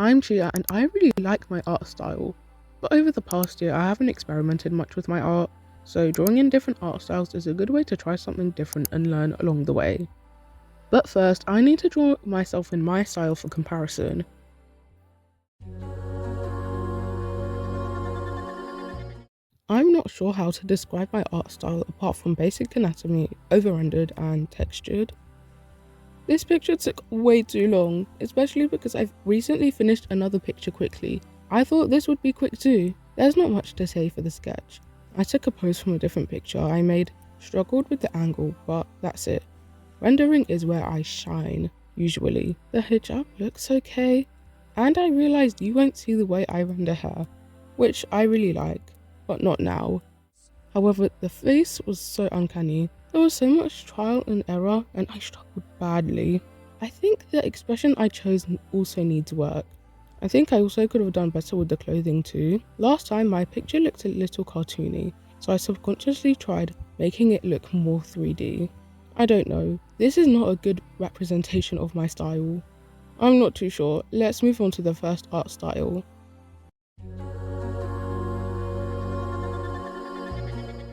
I'm Chia and I really like my art style, but over the past year I haven't experimented much with my art, so drawing in different art styles is a good way to try something different and learn along the way. But first, I need to draw myself in my style for comparison. I'm not sure how to describe my art style apart from basic anatomy, over-rendered and textured. This picture took way too long, especially because I've recently finished another picture quickly. I thought this would be quick too. There's not much to say for the sketch. I took a pose from a different picture I made, struggled with the angle, but that's it. Rendering is where I shine, usually. The hijab looks okay, and I realised you won't see the way I render hair, which I really like, but not now. However, the face was so uncanny. There was so much trial and error, and I struggled badly. I think the expression I chose also needs work. I think I also could have done better with the clothing too. Last time my picture looked a little cartoony, so I subconsciously tried making it look more 3D. I don't know, this is not a good representation of my style. I'm not too sure. Let's move on to the first art style.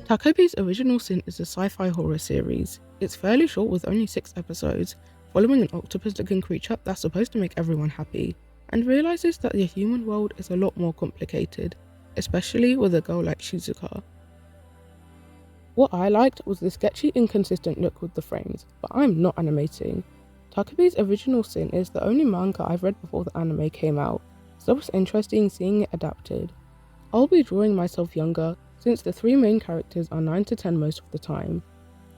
Takobi's Original Sin is a sci-fi horror series. It's fairly short with only 6 episodes, following an octopus-looking creature that's supposed to make everyone happy, and realizes that the human world is a lot more complicated, especially with a girl like Shizuka. What I liked was the sketchy, inconsistent look with the frames, but I'm not animating. Takobi's Original Sin is the only manga I've read before the anime came out, so it was interesting seeing it adapted. I'll be drawing myself younger, since the 3 main characters are 9 to 10 most of the time.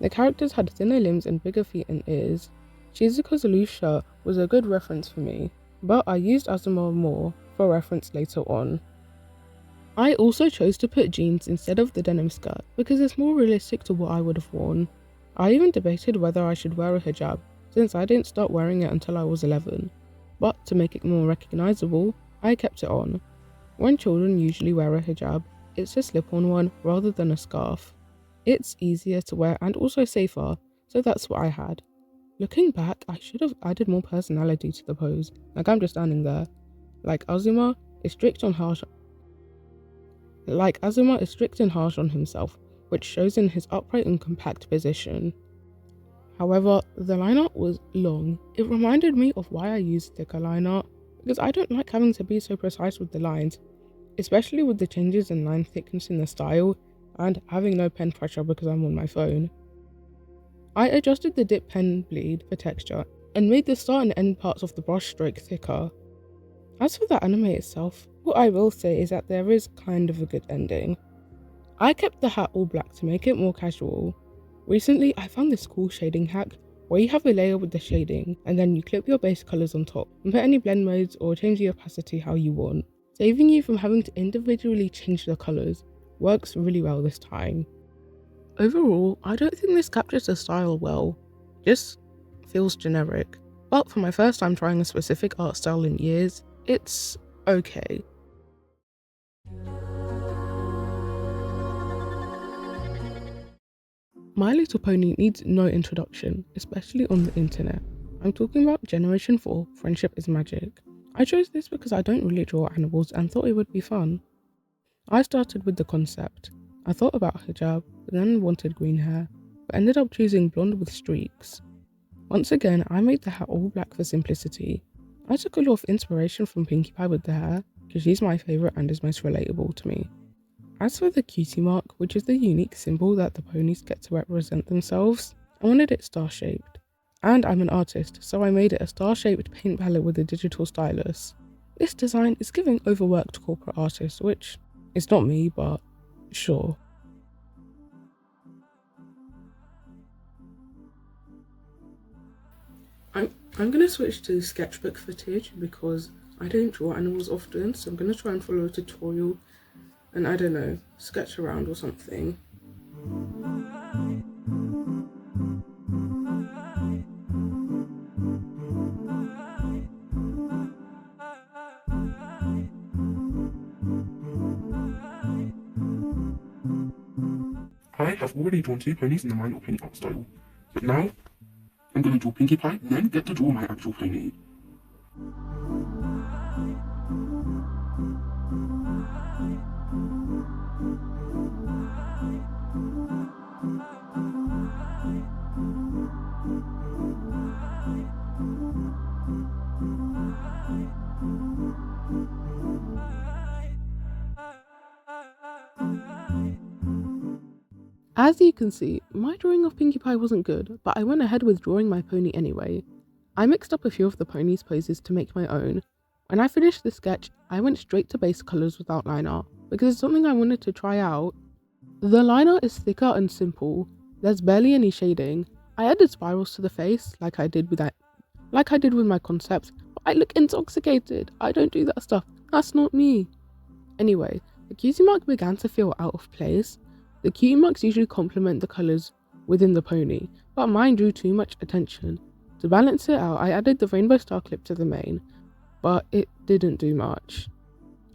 The characters had thinner limbs and bigger feet and ears. Shizuka's loose shirt was a good reference for me, but I used Azuma more for reference later on. I also chose to put jeans instead of the denim skirt because it's more realistic to what I would have worn. I even debated whether I should wear a hijab, since I didn't start wearing it until I was 11, but to make it more recognizable, I kept it on. When children usually wear a hijab, it's a slip-on one rather than a scarf. It's easier to wear and also safer, so that's what I had. Looking back, I should have added more personality to the pose, like I'm just standing there. Like Azuma is strict and harsh on himself, which shows in his upright and compact position. However, the line art was long. It reminded me of why I use thicker line art, because I don't like having to be so precise with the lines, especially with the changes in line thickness in the style and having no pen pressure because I'm on my phone. I adjusted the dip pen bleed for texture and made the start and end parts of the brush stroke thicker. As for the anime itself, what I will say is that there is kind of a good ending. I kept the hat all black to make it more casual. Recently, I found this cool shading hack where you have a layer with the shading and then you clip your base colours on top and put any blend modes or change the opacity how you want. Saving you from having to individually change the colours works really well this time. Overall, I don't think this captures the style well, just feels generic. But for my first time trying a specific art style in years, it's okay. My Little Pony needs no introduction, especially on the internet. I'm talking about Generation 4, Friendship is Magic. I chose this because I don't really draw animals and thought it would be fun. I started with the concept. I thought about hijab, but then wanted green hair, but ended up choosing blonde with streaks. Once again, I made the hat all black for simplicity. I took a lot of inspiration from Pinkie Pie with the hair, because she's my favourite and is most relatable to me. As for the cutie mark, which is the unique symbol that the ponies get to represent themselves, I wanted it star-shaped. And I'm an artist, so I made it a star-shaped paint palette with a digital stylus. This design is giving overworked corporate artist, which is not me, but sure. I'm gonna switch to sketchbook footage because I don't draw animals often, so I'm gonna try and follow a tutorial and I don't know, sketch around or something. I have already drawn 2 ponies in the My Little Pony art style, but now I'm going to draw Pinkie Pie, then get to draw my actual pony. As you can see, my drawing of Pinkie Pie wasn't good, but I went ahead with drawing my pony anyway. I mixed up a few of the pony's poses to make my own. When I finished the sketch, I went straight to base colours without liner, because it's something I wanted to try out. The liner is thicker and simple, there's barely any shading. I added spirals to the face, like I did with my concept, but I look intoxicated. I don't do that stuff, that's not me. Anyway, the cutie mark began to feel out of place. The cutie marks usually complement the colours within the pony, but mine drew too much attention. To balance it out, I added the rainbow star clip to the mane, but it didn't do much.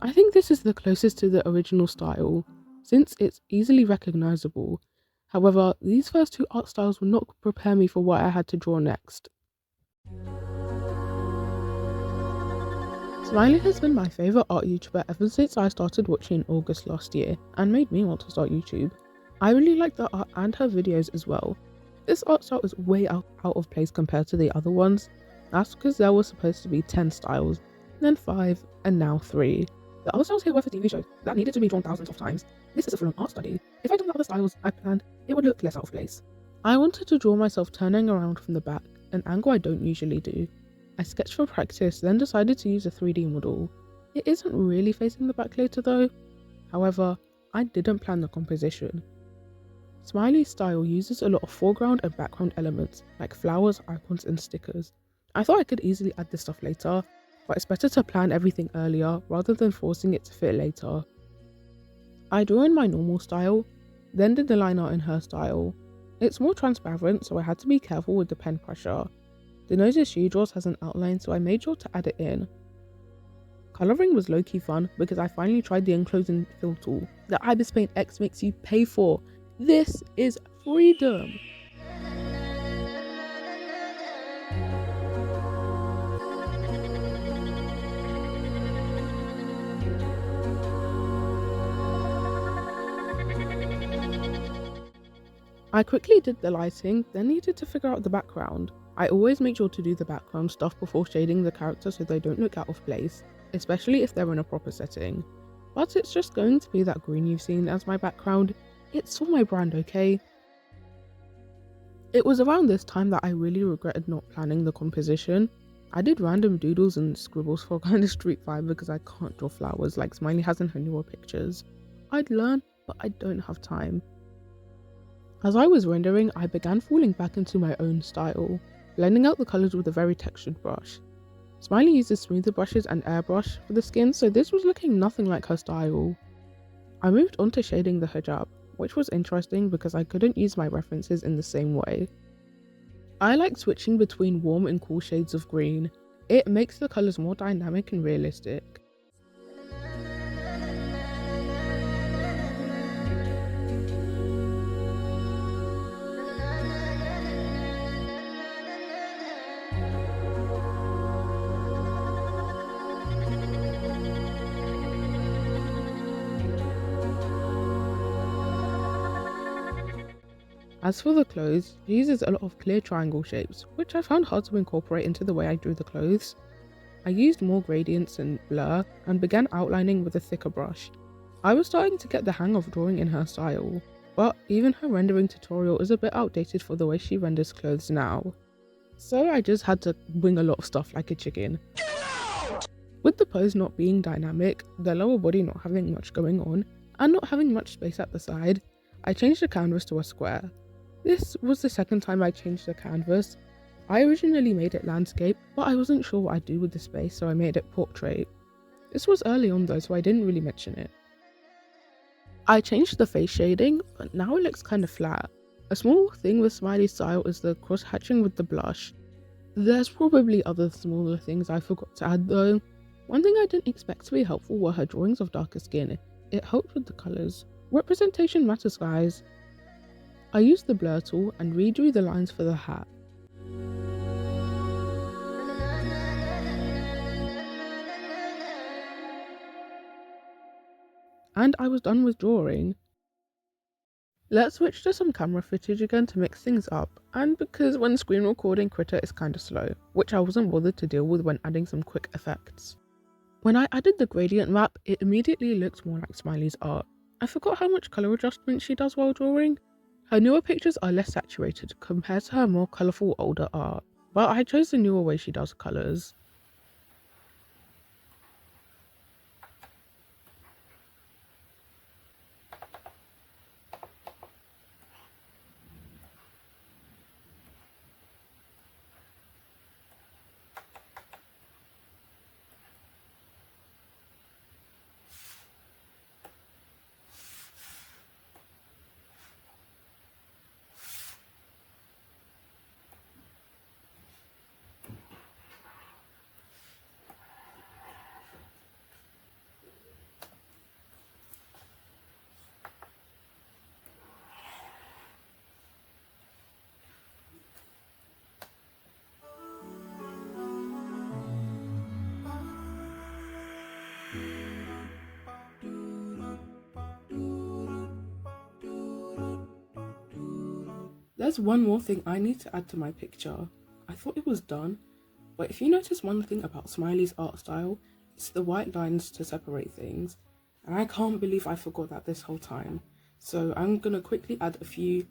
I think this is the closest to the original style, since it's easily recognisable. However, these first two art styles will not prepare me for what I had to draw next. Smiley has been my favourite art YouTuber ever since I started watching in August last year and made me want to start YouTube. I really like the art and her videos as well. This art style is way out of place compared to the other ones. That's because there was supposed to be 10 styles, then 5, and now 3. The other styles here were for TV shows that needed to be drawn thousands of times. This is a full-on art study. If I'd done the other styles I planned, it would look less out of place. I wanted to draw myself turning around from the back, an angle I don't usually do. I sketched for practice, then decided to use a 3D model. It isn't really facing the back later though. However, I didn't plan the composition. Smiley's style uses a lot of foreground and background elements, like flowers, icons, and stickers. I thought I could easily add this stuff later, but it's better to plan everything earlier rather than forcing it to fit later. I drew in my normal style, then did the line art in her style. It's more transparent, so I had to be careful with the pen pressure. The noses she draws has an outline, so I made sure to add it in. Colouring was low-key fun because I finally tried the enclosing fill tool that Ibis Paint X makes you pay for. This is freedom! I quickly did the lighting, then needed to figure out the background. I always make sure to do the background stuff before shading the characters so they don't look out of place, especially if they're in a proper setting. But it's just going to be that green you've seen as my background. It's for my brand, okay? It was around this time that I really regretted not planning the composition. I did random doodles and scribbles for kind of street vibe because I can't draw flowers like Smiley has in her newer pictures. I'd learn, but I don't have time. As I was rendering, I began falling back into my own style, blending out the colours with a very textured brush. Smiley uses smoother brushes and airbrush for the skin, so this was looking nothing like her style. I moved on to shading the hijab, which was interesting because I couldn't use my references in the same way. I like switching between warm and cool shades of green. It makes the colours more dynamic and realistic. As for the clothes, she uses a lot of clear triangle shapes, which I found hard to incorporate into the way I drew the clothes. I used more gradients and blur, and began outlining with a thicker brush. I was starting to get the hang of drawing in her style, but even her rendering tutorial is a bit outdated for the way she renders clothes now. So I just had to wing a lot of stuff like a chicken. With the pose not being dynamic, the lower body not having much going on, and not having much space at the side, I changed the canvas to a square. This was the second time I changed the canvas. I originally made it landscape, but I wasn't sure what I'd do with the space, so I made it portrait. This was early on though, so I didn't really mention it. I changed the face shading, but now it looks kind of flat. A small thing with Smiley's style is the cross-hatching with the blush. There's probably other smaller things I forgot to add though. One thing I didn't expect to be helpful were her drawings of darker skin. It helped with the colours. Representation matters, guys. I used the blur tool and redrew the lines for the hat. And I was done with drawing. Let's switch to some camera footage again to mix things up, and because when screen recording Krita is kinda slow, which I wasn't bothered to deal with when adding some quick effects. When I added the gradient map, it immediately looked more like Smiley's art. I forgot how much colour adjustment she does while drawing. Her newer pictures are less saturated compared to her more colourful older art, but I chose the newer way she does colours. There's one more thing I need to add to my picture. I thought it was done, but if you notice one thing about Smiley's art style, it's the white lines to separate things. And I can't believe I forgot that this whole time. So I'm gonna quickly add a few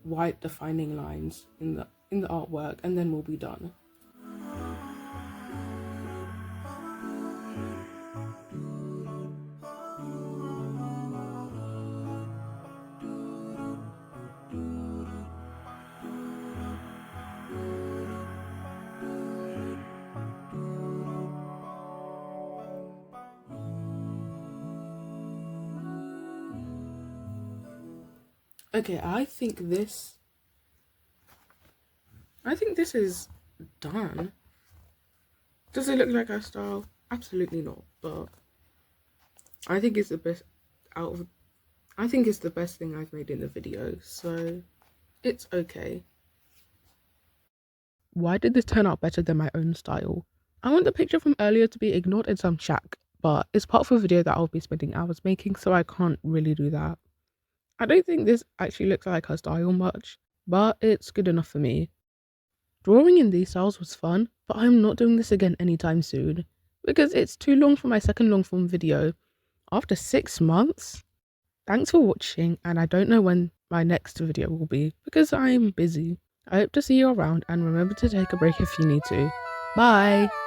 white defining lines in the artwork, and then we'll be done. Okay, I think this is done. Does it look like our style? Absolutely not, but I think it's the best I think it's the best thing I've made in the video, so it's okay. Why did this turn out better than my own style? I want the picture from earlier to be ignored in some shack, but it's part of a video that I'll be spending hours making, so I can't really do that. I don't think this actually looks like her style much, but it's good enough for me. Drawing in these styles was fun, but I'm not doing this again anytime soon, because it's too long for my second long form video. After 6 months? Thanks for watching, and I don't know when my next video will be, because I'm busy. I hope to see you around, and remember to take a break if you need to. Bye!